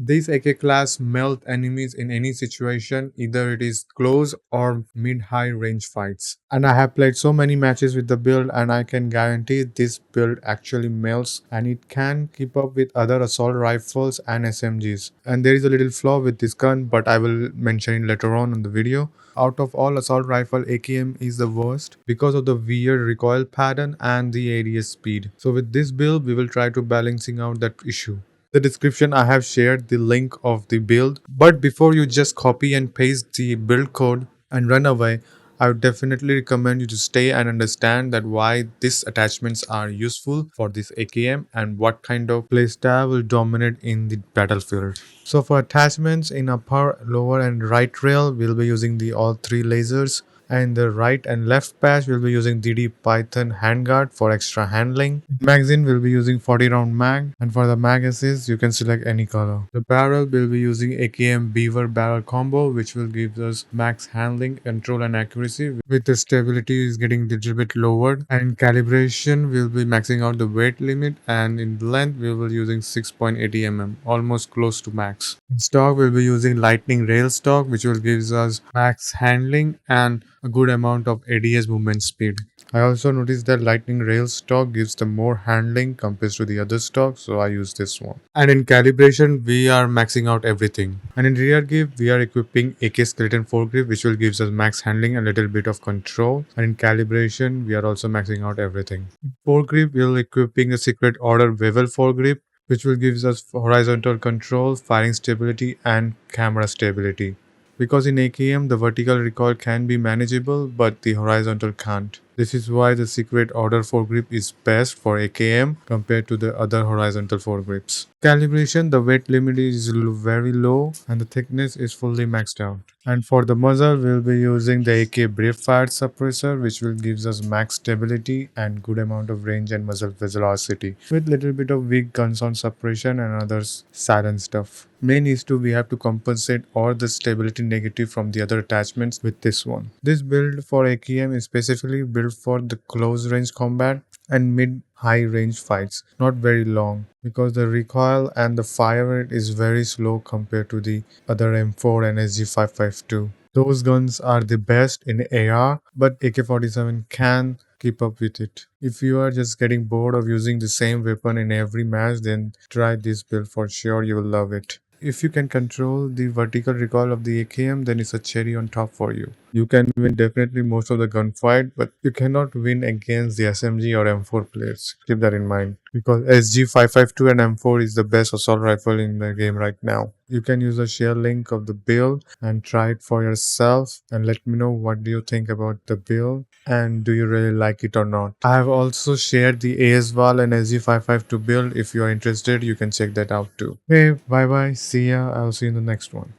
This AK class melt enemies in any situation, either it is close or mid-high range fights. And I have played so many matches with the build and I can guarantee this build actually melts and it can keep up with other assault rifles and SMGs. And there is a little flaw with this gun, but I will mention it later on in the video. Out of all assault rifle, AKM is the worst because of the weird recoil pattern and the ADS speed. So with this build, we will try to balancing out that issue. The description I have shared the link of the build, but before you just copy and paste the build code and run away, I would definitely recommend you to stay and understand that why these attachments are useful for this AKM and what kind of playstyle will dominate in the battlefield. So for attachments in upper, lower and right rail, we'll be using the all three lasers, and the right and left patch will be using DD Python handguard for extra handling. Magazine will be using 40 round mag, and for the mag assist you can select any color. The barrel will be using AKM Beaver barrel combo, which will give us max handling, control and accuracy with the stability is getting a little bit lowered, and calibration will be maxing out the weight limit, and in length we will be using 6.80 mm, almost close to max. In stock we'll be using lightning rail stock, which will give us max handling and a good amount of ADS movement speed. I also noticed that lightning rail stock gives the more handling compared to the other stock, so I use this one. And in calibration, we are maxing out everything. And in rear grip, we are equipping AK skeleton foregrip, which will give us max handling and a little bit of control. And in calibration, we are also maxing out everything. In foregrip, we are equipping a secret order bevel foregrip, which will give us horizontal control, firing stability, and camera stability. Because in AKM the vertical recoil can be manageable but the horizontal can't. This is why the secret order foregrip is best for AKM compared to the other horizontal foregrips. Calibration, the weight limit is very low and the thickness is fully maxed out. And for the muzzle, we'll be using the AK Brave Fire suppressor, which will gives us max stability and good amount of range and muzzle velocity with little bit of weak gun sound suppression and other silent stuff. Main is to we have to compensate all the stability negative from the other attachments with this one. This build for AKM is specifically built for the close range combat and mid high range fights, not very long, because the recoil and the fire rate is very slow compared to the other M4 and SG552. Those guns are the best in AR, but AK-47 can keep up with it. If you are just getting bored of using the same weapon in every match, then try this build for sure, you will love it. If you can control the vertical recoil of the AKM, then it's a cherry on top for you. You can win definitely most of the gunfight, but you cannot win against the SMG or M4 players. Keep that in mind. Because SG552 and M4 is the best assault rifle in the game right now. You can use the share link of the build and try it for yourself and let me know what do you think about the build and do you really like it or not. I have also shared the As Val and SG552 build. If you are interested, you can check that out too. Okay, bye bye. See ya. I'll see you in the next one.